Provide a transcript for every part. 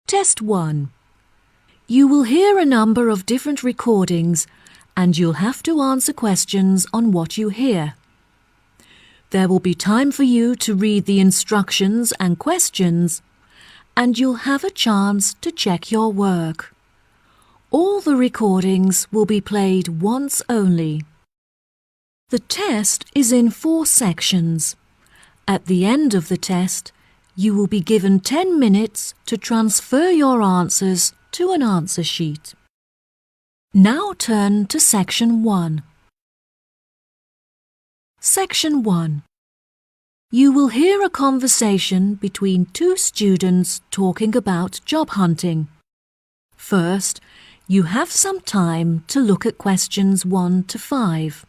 Test 1. You will hear a number of different recordings and you'll have to answer questions on what you hear. There will be time for you to read the instructions and questions, and you'll have a chance to check your work. All the recordings will be played once only. The test is in 4 sections. At the end of the test, you will be given 10 minutes to transfer your answers to an answer sheet. Now turn to Section 1. Section 1. You will hear a conversation between 2 students talking about job hunting. First, you have some time to look at questions 1 to 5.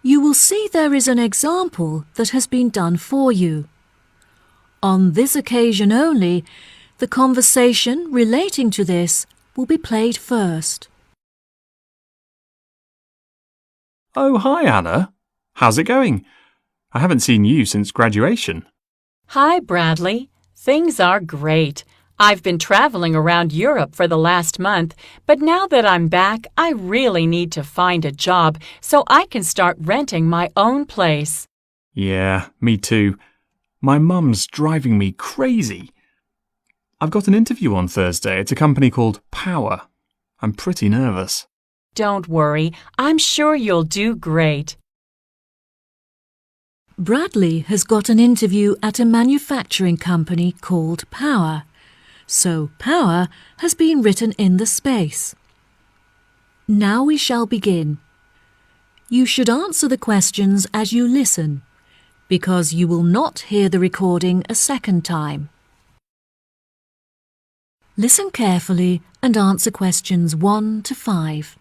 You will see there is an example that has been done for you. On this occasion only, the conversation relating to this will be played first. Oh, hi, Anna. How's it going? I haven't seen you since graduation. Hi, Bradley. Things are great. I've been traveling around Europe for the last month, but now that I'm back, I really need to find a job so I can start renting my own place. Yeah, me too. My mum's driving me crazy. I've got an interview on Thursday at a company called Power. I'm pretty nervous. Don't worry, I'm sure you'll do great. Bradley has got an interview at a manufacturing company called Power. So Power has been written in the space. Now we shall begin. You should answer the questions as you listen, because you will not hear the recording a second time. Listen carefully and answer questions 1 to 5.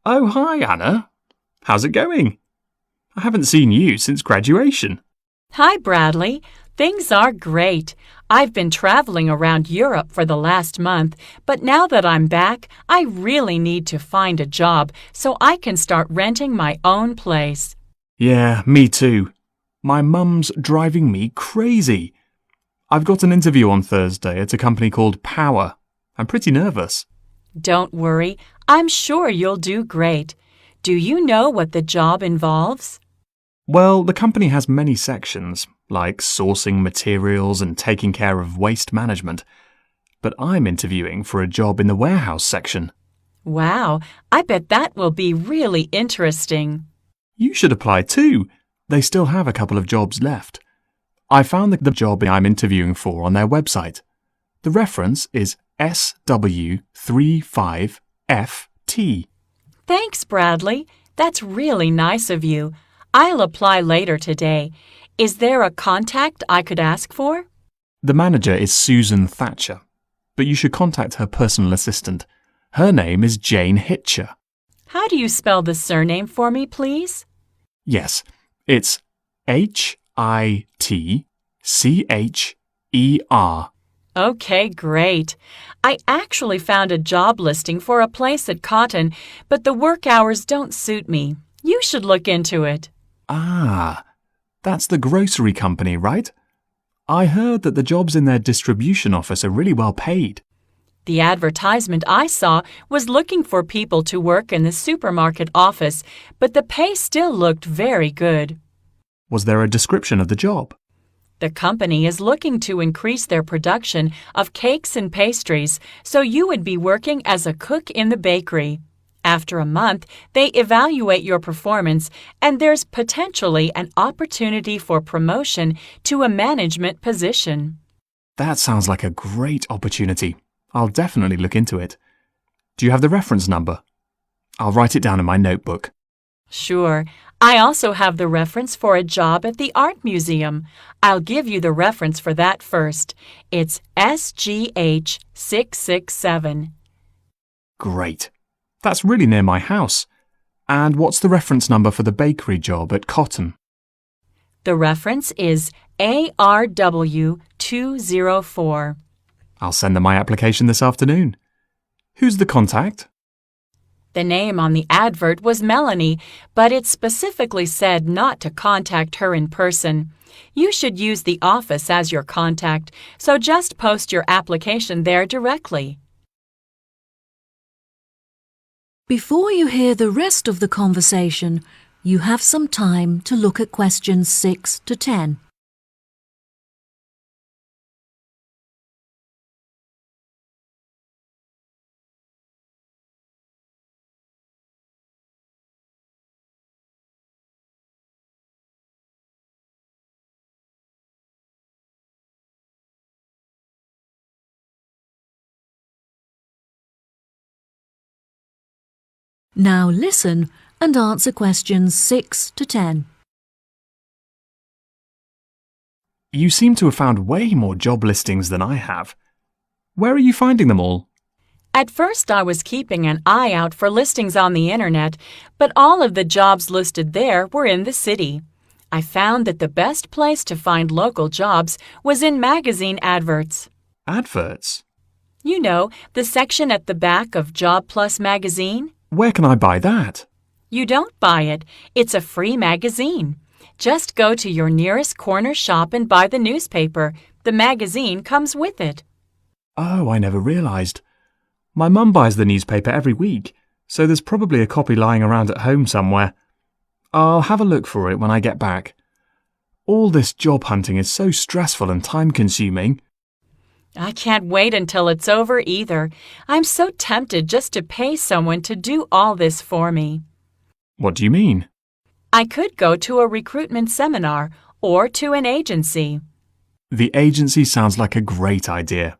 Oh, hi, Anna. How's it going? I haven't seen you since graduation. Hi, Bradley. Things are great. I've been traveling around Europe for the last month, but now that I'm back, I really need to find a job so I can start renting my own place. Yeah, me too. My mum's driving me crazy. I've got an interview on Thursday at a company called Power. I'm pretty nervous. Don't worry, I'm sure you'll do great. Do you know what the job involves? Well, the company has many sections, like sourcing materials and taking care of waste management. But I'm interviewing for a job in the warehouse section. Wow, I bet that will be really interesting. You should apply too. They still have a couple of jobs left. I found the job I'm interviewing for on their website. The reference is SW35FT. Thanks, Bradley. That's really nice of you. I'll apply later today. Is there a contact I could ask for? The manager is Susan Thatcher, but you should contact her personal assistant. Her name is Jane Hitcher. How do you spell the surname for me, please? Yes, it's Hitcher. Okay, great. I actually found a job listing for a place at Cotton, but the work hours don't suit me. You should look into it. Ah, that's the grocery company, right? I heard that the jobs in their distribution office are really well paid. The advertisement I saw was looking for people to work in the supermarket office, but the pay still looked very good. Was there a description of the job? The company is looking to increase their production of cakes and pastries, so you would be working as a cook in the bakery. After a month, they evaluate your performance, and there's potentially an opportunity for promotion to a management position. That sounds like a great opportunity. I'll definitely look into it. Do you have the reference number? I'll write it down in my notebook. Sure. I also have the reference for a job at the art museum. I'll give you the reference for that first. It's SGH667. Great. That's really near my house. And what's the reference number for the bakery job at Cotton? The reference is ARW204. I'll send them my application this afternoon. Who's the contact? The name on the advert was Melanie, but it specifically said not to contact her in person. You should use the office as your contact, so just post your application there directly. Before you hear the rest of the conversation, you have some time to look at questions 6 to 10. Now listen and answer questions 6 to 10. You seem to have found way more job listings than I have. Where are you finding them all? At first, I was keeping an eye out for listings on the internet, but all of the jobs listed there were in the city. I found that the best place to find local jobs was in magazine adverts. Adverts? You know, the section at the back of Job Plus magazine? Where can I buy that? You don't buy it. It's a free magazine. Just go to your nearest corner shop and buy the newspaper. The magazine comes with it. Oh, I never realised. My mum buys the newspaper every week, so there's probably a copy lying around at home somewhere. I'll have a look for it when I get back. All this job hunting is so stressful and time-consuming. I can't wait until it's over either. I'm so tempted just to pay someone to do all this for me. What do you mean? I could go to a recruitment seminar or to an agency. The agency sounds like a great idea.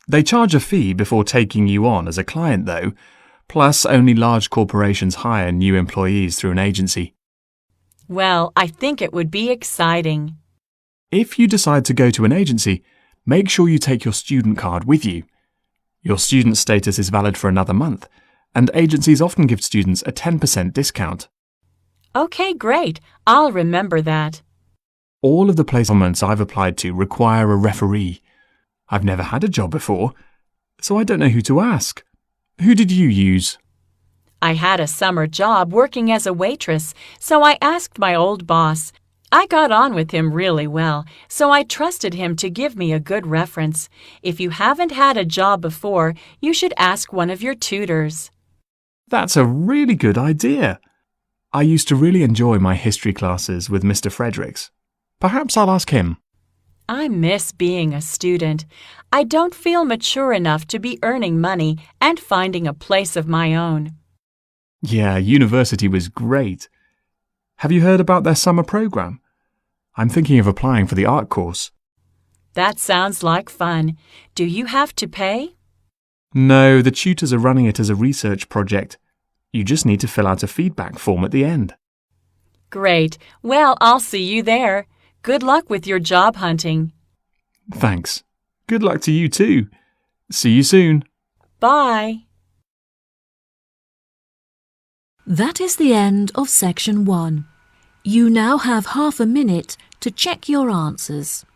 They charge a fee before taking you on as a client, though, plus only large corporations hire new employees through an agency. Well, I think it would be exciting. If you decide to go to an agency, make sure you take your student card with you. Your student status is valid for another month, and agencies often give students a 10% discount. Okay, great. I'll remember that. All of the placements I've applied to require a referee. I've never had a job before, so I don't know who to ask. Who did you use? I had a summer job working as a waitress, so I asked my old boss. I got on with him really well, so I trusted him to give me a good reference. If you haven't had a job before, you should ask one of your tutors. That's a really good idea. I used to really enjoy my history classes with Mr. Fredericks. Perhaps I'll ask him. I miss being a student. I don't feel mature enough to be earning money and finding a place of my own. Yeah, university was great. Have you heard about their summer program? I'm thinking of applying for the art course. That sounds like fun. Do you have to pay? No, the tutors are running it as a research project. You just need to fill out a feedback form at the end. Great. Well, I'll see you there. Good luck with your job hunting. Thanks. Good luck to you too. See you soon. Bye. That is the end of section 1. You now have half a minute to check your answers.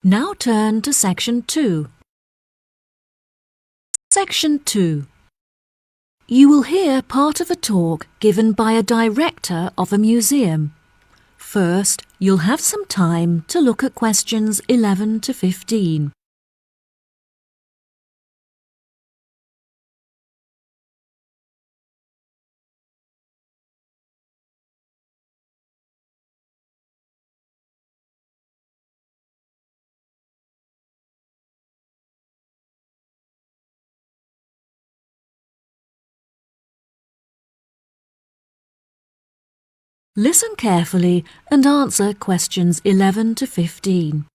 Now turn to section 2. Section 2. You will hear part of a talk given by a director of a museum. First, you'll have some time to look at questions 11 to 15. Listen carefully and answer questions 11 to 15.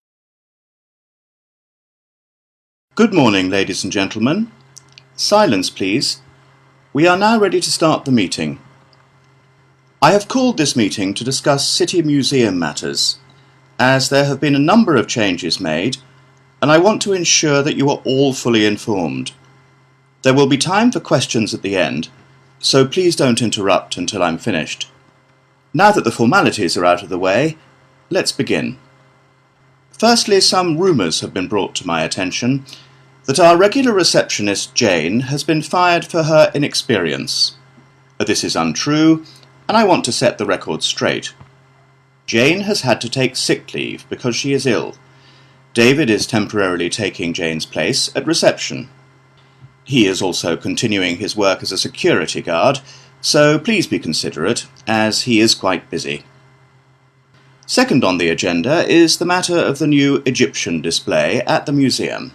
Good morning, ladies and gentlemen. Silence, please. We are now ready to start the meeting. I have called this meeting to discuss City Museum matters, as there have been a number of changes made, and I want to ensure that you are all fully informed. There will be time for questions at the end, so please don't interrupt until I'm finished. Now that the formalities are out of the way, let's begin. Firstly, some rumours have been brought to my attention that our regular receptionist, Jane, has been fired for her inexperience. This is untrue, and I want to set the record straight. Jane has had to take sick leave because she is ill. David is temporarily taking Jane's place at reception. He is also continuing his work as a security guard, so please be considerate, as he is quite busy. Second on the agenda is the matter of the new Egyptian display at the museum.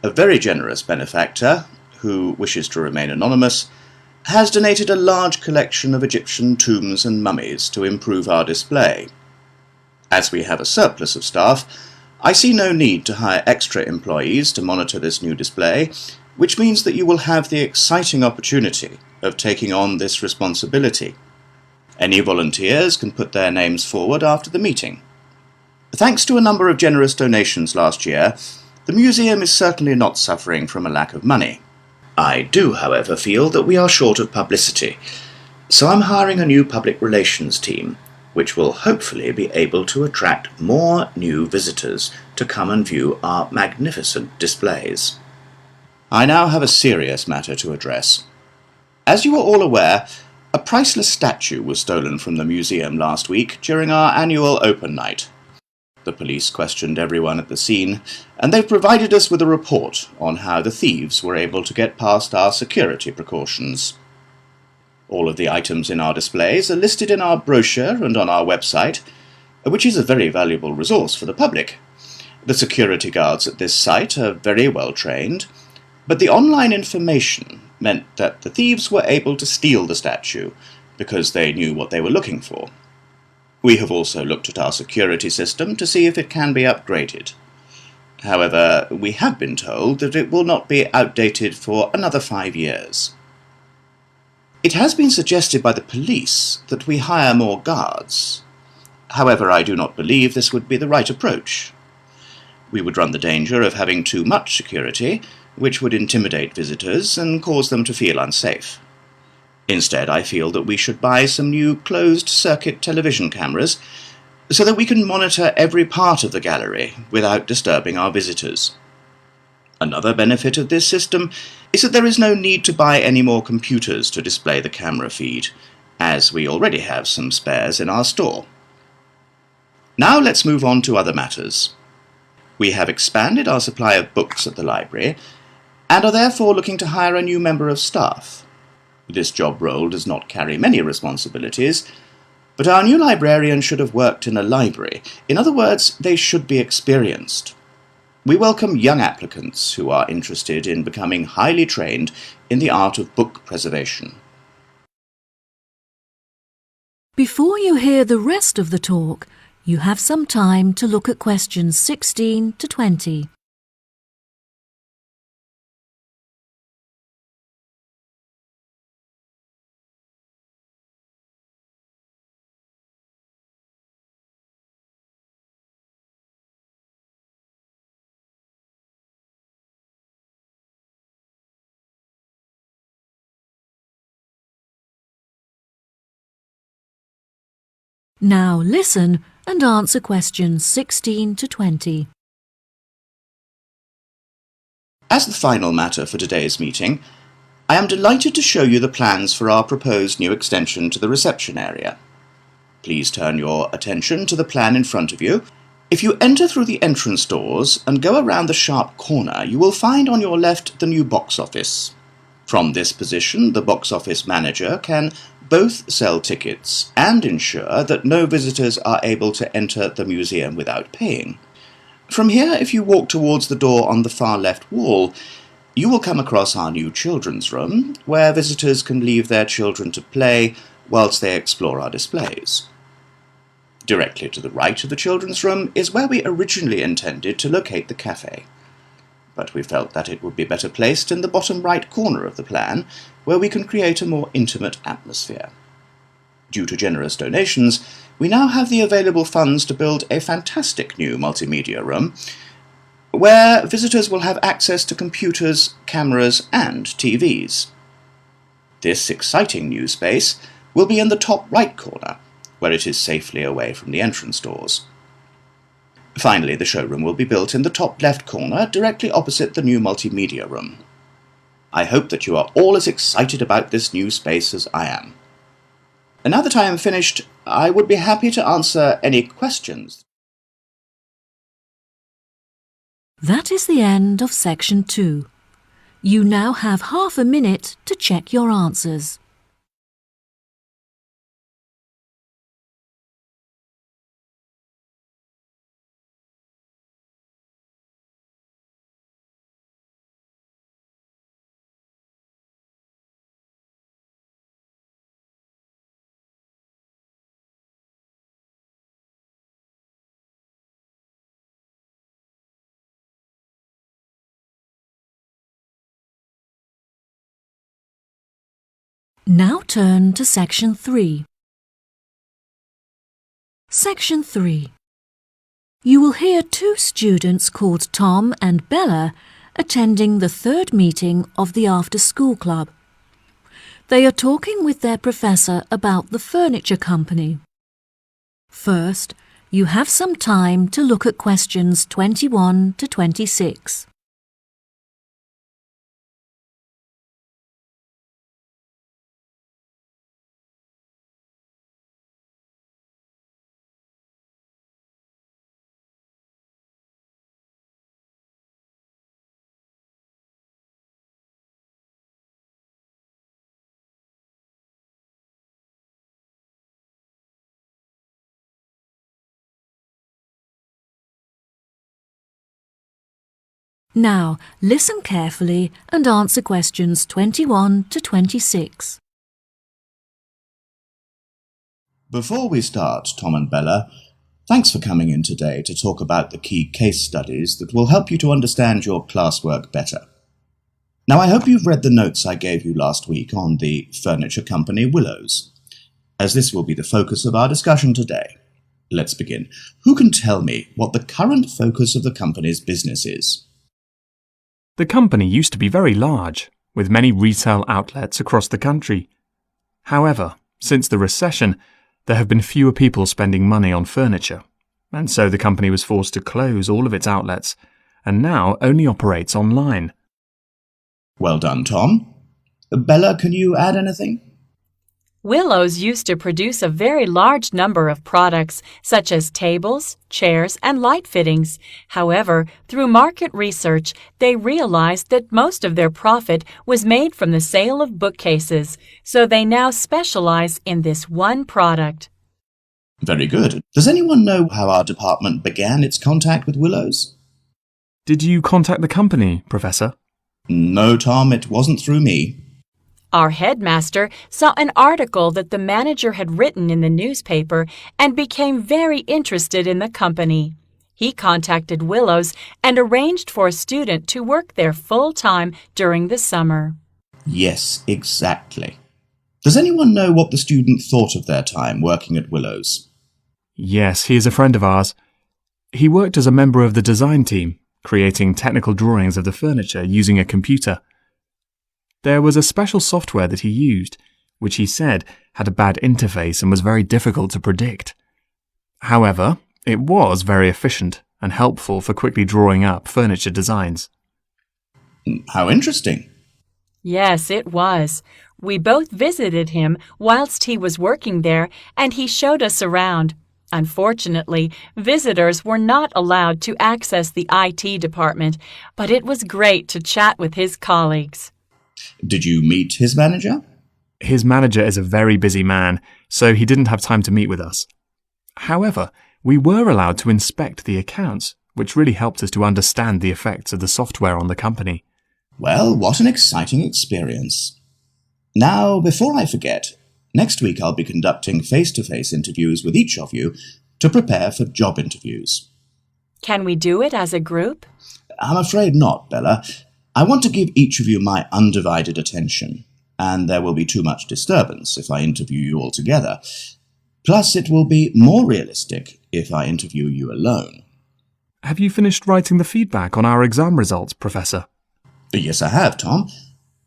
A very generous benefactor, who wishes to remain anonymous, has donated a large collection of Egyptian tombs and mummies to improve our display. As we have a surplus of staff, I see no need to hire extra employees to monitor this new display, which means that you will have the exciting opportunity of taking on this responsibility. Any volunteers can put their names forward after the meeting. Thanks to a number of generous donations last year, the museum is certainly not suffering from a lack of money. I do, however, feel that we are short of publicity, so I'm hiring a new public relations team, which will hopefully be able to attract more new visitors to come and view our magnificent displays. I now have a serious matter to address. As you are all aware, a priceless statue was stolen from the museum last week during our annual open night. The police questioned everyone at the scene, and they've provided us with a report on how the thieves were able to get past our security precautions. All of the items in our displays are listed in our brochure and on our website, which is a very valuable resource for the public. The security guards at this site are very well trained, but the online information meant that the thieves were able to steal the statue because they knew what they were looking for. We have also looked at our security system to see if it can be upgraded. However, we have been told that it will not be outdated for another 5 years. It has been suggested by the police that we hire more guards. However, I do not believe this would be the right approach. We would run the danger of having too much security, which would intimidate visitors and cause them to feel unsafe. Instead, I feel that we should buy some new closed-circuit television cameras so that we can monitor every part of the gallery without disturbing our visitors. Another benefit of this system is that there is no need to buy any more computers to display the camera feed, as we already have some spares in our store. Now let's move on to other matters. We have expanded our supply of books at the library and are therefore looking to hire a new member of staff. This job role does not carry many responsibilities, but our new librarian should have worked in a library. In other words, they should be experienced. We welcome young applicants who are interested in becoming highly trained in the art of book preservation. Before you hear the rest of the talk, you have some time to look at questions 16 to 20. Now listen and answer questions 16 to 20. As the final matter for today's meeting, I am delighted to show you the plans for our proposed new extension to the reception area. Please turn your attention to the plan in front of you. If you enter through the entrance doors and go around the sharp corner, you will find on your left the new box office. From this position, the box office manager can both sell tickets and ensure that no visitors are able to enter the museum without paying. From here, if you walk towards the door on the far left wall, you will come across our new children's room, where visitors can leave their children to play whilst they explore our displays. Directly to the right of the children's room is where we originally intended to locate the cafe, but we felt that it would be better placed in the bottom right corner of the plan, where we can create a more intimate atmosphere. Due to generous donations, we now have the available funds to build a fantastic new multimedia room, where visitors will have access to computers, cameras, and TVs. This exciting new space will be in the top right corner, where it is safely away from the entrance doors. Finally, the showroom will be built in the top left corner, directly opposite the new multimedia room. I hope that you are all as excited about this new space as I am. And now that I am finished, I would be happy to answer any questions. That is the end of section 2. You now have half a minute to check your answers. Now turn to section 3. Section 3. You will hear 2 students called Tom and Bella attending the 3rd meeting of the after-school club. They are talking with their professor about the furniture company. First, you have some time to look at questions 21 to 26. Now, listen carefully and answer questions 21 to 26. Before we start, Tom and Bella, thanks for coming in today to talk about the key case studies that will help you to understand your classwork better. Now, I hope you've read the notes I gave you last week on the furniture company Willows, as this will be the focus of our discussion today. Let's begin. Who can tell me what the current focus of the company's business is? The company used to be very large, with many retail outlets across the country. However, since the recession, there have been fewer people spending money on furniture, and so the company was forced to close all of its outlets, and now only operates online. Well done, Tom. Bella, can you add anything? Willows used to produce a very large number of products, such as tables, chairs, and light fittings. However, through market research, they realized that most of their profit was made from the sale of bookcases, so they now specialize in this one product. Very good. Does anyone know how our department began its contact with Willows? Did you contact the company, Professor? No, Tom, it wasn't through me. Our headmaster saw an article that the manager had written in the newspaper and became very interested in the company. He contacted Willows and arranged for a student to work there full-time during the summer. Yes, exactly. Does anyone know what the student thought of their time working at Willows? Yes, he is a friend of ours. He worked as a member of the design team, creating technical drawings of the furniture using a computer. There was a special software that he used, which he said had a bad interface and was very difficult to predict. However, it was very efficient and helpful for quickly drawing up furniture designs. How interesting. Yes, it was. We both visited him whilst he was working there, and he showed us around. Unfortunately, visitors were not allowed to access the IT department, but it was great to chat with his colleagues. Did you meet his manager? His manager is a very busy man, so he didn't have time to meet with us. However, we were allowed to inspect the accounts, which really helped us to understand the effects of the software on the company. Well, what an exciting experience. Now, before I forget, Next week I'll be conducting face-to-face interviews with each of you to prepare for job interviews. Can we do it as a group? I'm afraid not, Bella. I want to give each of you my undivided attention, and there will be too much disturbance if I interview you all together. Plus, it will be more realistic if I interview you alone. Have you finished writing the feedback on our exam results, Professor? Yes, I have, Tom,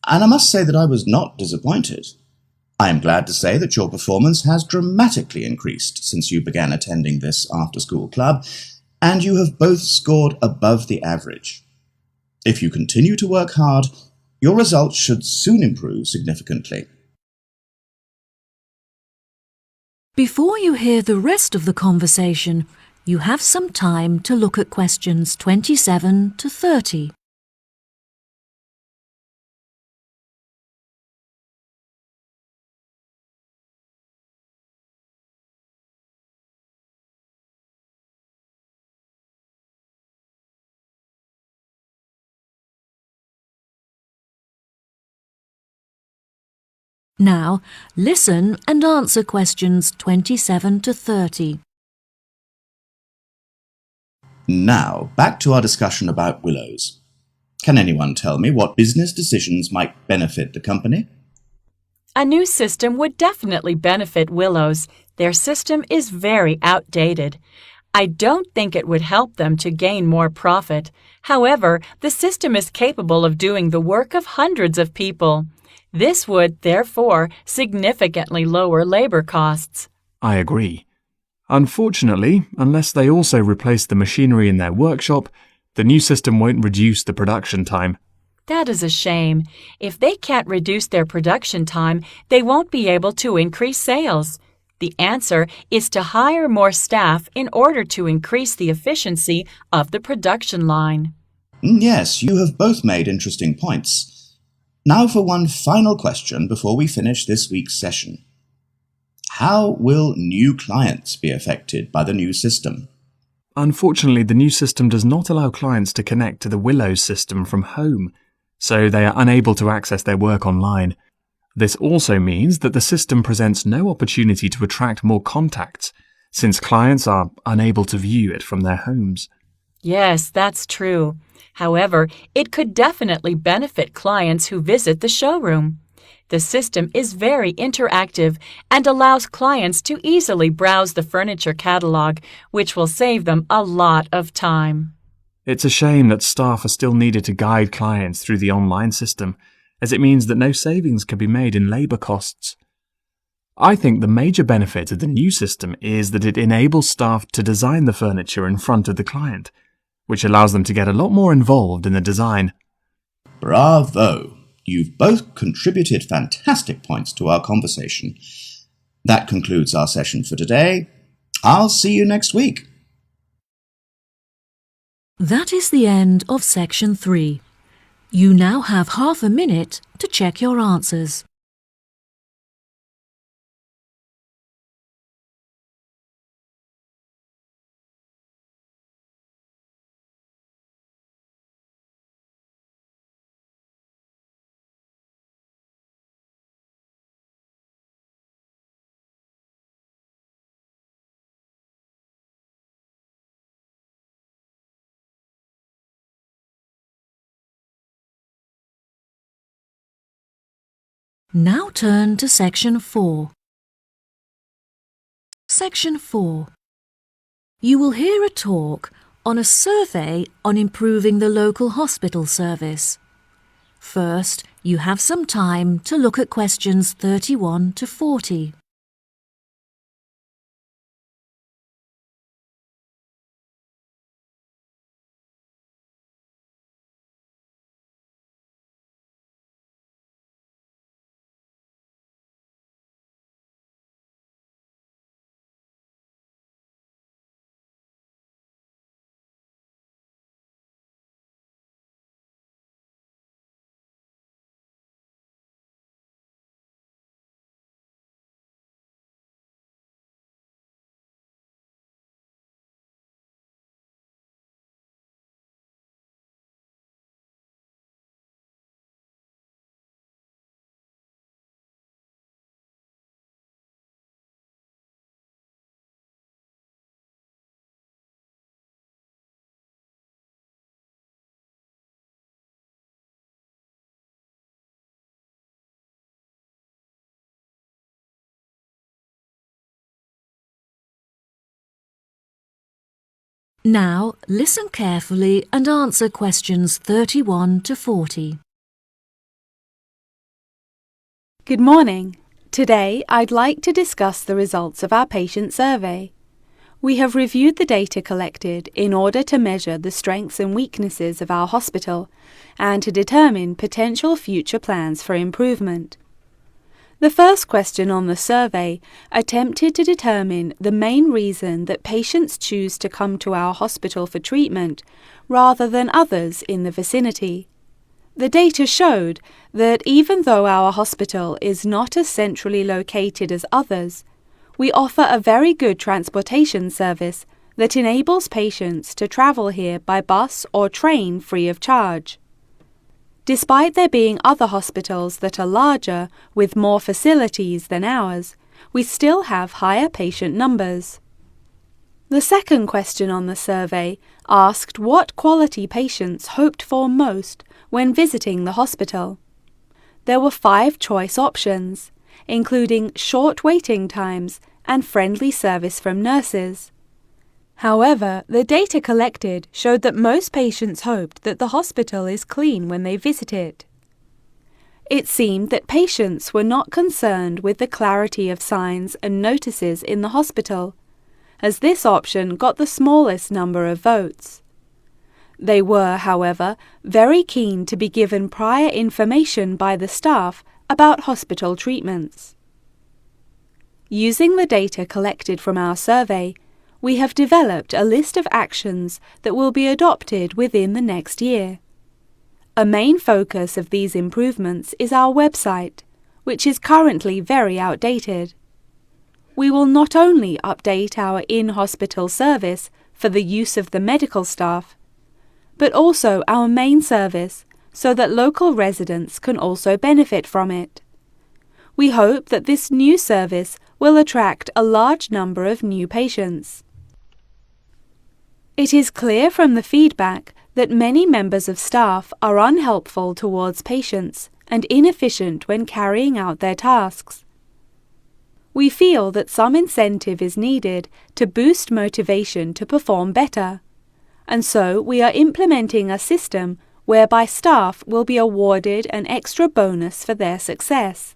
and I must say that I was not disappointed. I am glad to say that your performance has dramatically increased since you began attending this after-school club, and you have both scored above the average. If you continue to work hard, your results should soon improve significantly. Before you hear the rest of the conversation, you have some time to look at questions 27 to 30. Now, listen and answer questions 27 to 30. Now, back to our discussion about willows. Can anyone tell me what business decisions might benefit the company? A new system would definitely benefit Willows. Their system is very outdated. I don't think it would help them to gain more profit. However, the system is capable of doing the work of hundreds of people. This would, therefore, significantly lower labor costs. I agree. Unfortunately, unless they also replace the machinery in their workshop, the new system won't reduce the production time. That is a shame. If they can't reduce their production time, they won't be able to increase sales. The answer is to hire more staff in order to increase the efficiency of the production line. Yes, you have both made interesting points. Now for one final question before we finish this week's session. How will new clients be affected by the new system? Unfortunately, the new system does not allow clients to connect to the Willows system from home, so they are unable to access their work online. This also means that the system presents no opportunity to attract more contacts, since clients are unable to view it from their homes. Yes, that's true. However, it could definitely benefit clients who visit the showroom. The system is very interactive and allows clients to easily browse the furniture catalog, which will save them a lot of time. It's a shame that staff are still needed to guide clients through the online system, as it means that no savings can be made in labour costs. I think the major benefit of the new system is that it enables staff to design the furniture in front of the client, which allows them to get a lot more involved in the design. Bravo! You've both contributed fantastic points to our conversation. That concludes our session for today. I'll see you next week. That is the end of section 3. You now have half a minute to check your answers. Now turn to section 4. Section 4. You will hear a talk on a survey on improving the local hospital service. First, you have some time to look at questions 31 to 40. Now, listen carefully and answer questions 31 to 40. Good morning. Today, I'd like to discuss the results of our patient survey. We have reviewed the data collected in order to measure the strengths and weaknesses of our hospital and to determine potential future plans for improvement. The first question on the survey attempted to determine the main reason that patients choose to come to our hospital for treatment rather than others in the vicinity. The data showed that even though our hospital is not as centrally located as others, we offer a very good transportation service that enables patients to travel here by bus or train free of charge. Despite there being other hospitals that are larger with more facilities than ours, we still have higher patient numbers. The second question on the survey asked what quality patients hoped for most when visiting the hospital. There were 5 choice options, including short waiting times and friendly service from nurses. However, the data collected showed that most patients hoped that the hospital is clean when they visit it. It seemed that patients were not concerned with the clarity of signs and notices in the hospital, as this option got the smallest number of votes. They were, however, very keen to be given prior information by the staff about hospital treatments. Using the data collected from our survey, we have developed a list of actions that will be adopted within the next year. A main focus of these improvements is our website, which is currently very outdated. We will not only update our in-hospital service for the use of the medical staff, but also our main service so that local residents can also benefit from it. We hope that this new service will attract a large number of new patients. It is clear from the feedback that many members of staff are unhelpful towards patients and inefficient when carrying out their tasks. We feel that some incentive is needed to boost motivation to perform better, and so we are implementing a system whereby staff will be awarded an extra bonus for their success.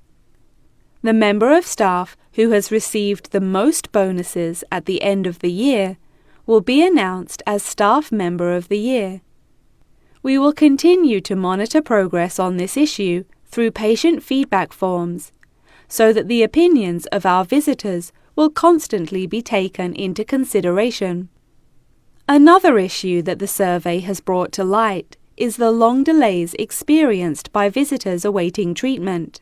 The member of staff who has received the most bonuses at the end of the year will be announced as Staff Member of the Year. We will continue to monitor progress on this issue through patient feedback forms, so that the opinions of our visitors will constantly be taken into consideration. Another issue that the survey has brought to light is the long delays experienced by visitors awaiting treatment,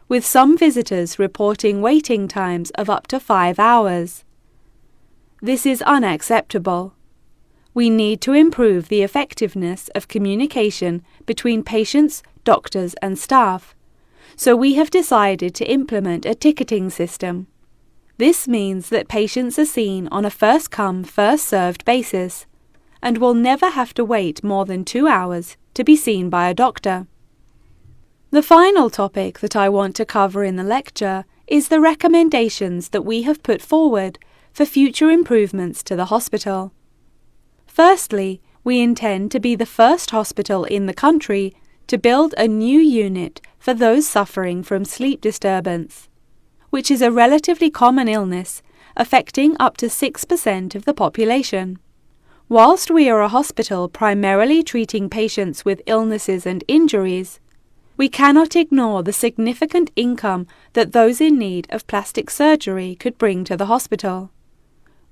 with some visitors reporting waiting times of up to 5 hours. This is unacceptable. We need to improve the effectiveness of communication between patients, doctors, and staff, so we have decided to implement a ticketing system. This means that patients are seen on a first-come, first-served basis and will never have to wait more than 2 hours to be seen by a doctor. The final topic that I want to cover in the lecture is the recommendations that we have put forward for future improvements to the hospital. Firstly, we intend to be the first hospital in the country to build a new unit for those suffering from sleep disturbance, which is a relatively common illness affecting up to 6% of the population. Whilst we are a hospital primarily treating patients with illnesses and injuries, we cannot ignore the significant income that those in need of plastic surgery could bring to the hospital.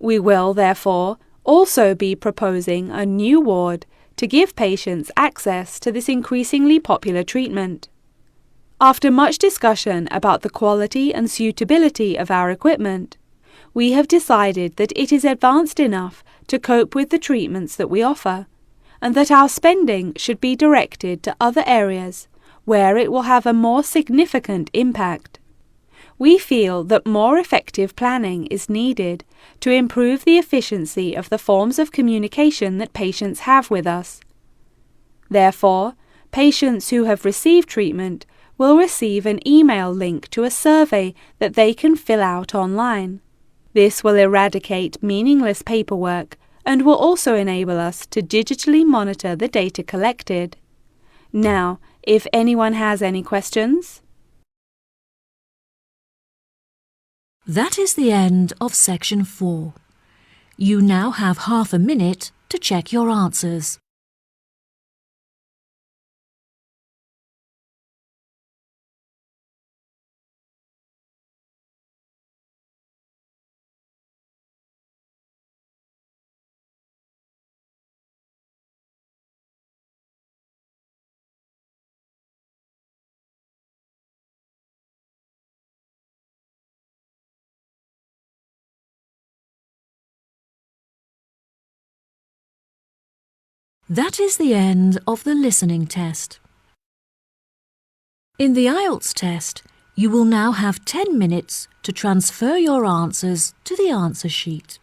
We will, therefore, also be proposing a new ward to give patients access to this increasingly popular treatment. After much discussion about the quality and suitability of our equipment, we have decided that it is advanced enough to cope with the treatments that we offer, and that our spending should be directed to other areas where it will have a more significant impact. We feel that more effective planning is needed to improve the efficiency of the forms of communication that patients have with us. Therefore, patients who have received treatment will receive an email link to a survey that they can fill out online. This will eradicate meaningless paperwork and will also enable us to digitally monitor the data collected. Now, if anyone has any questions. That is the end of section 4. You now have half a minute to check your answers. That is the end of the listening test. In the IELTS test, you will now have 10 minutes to transfer your answers to the answer sheet.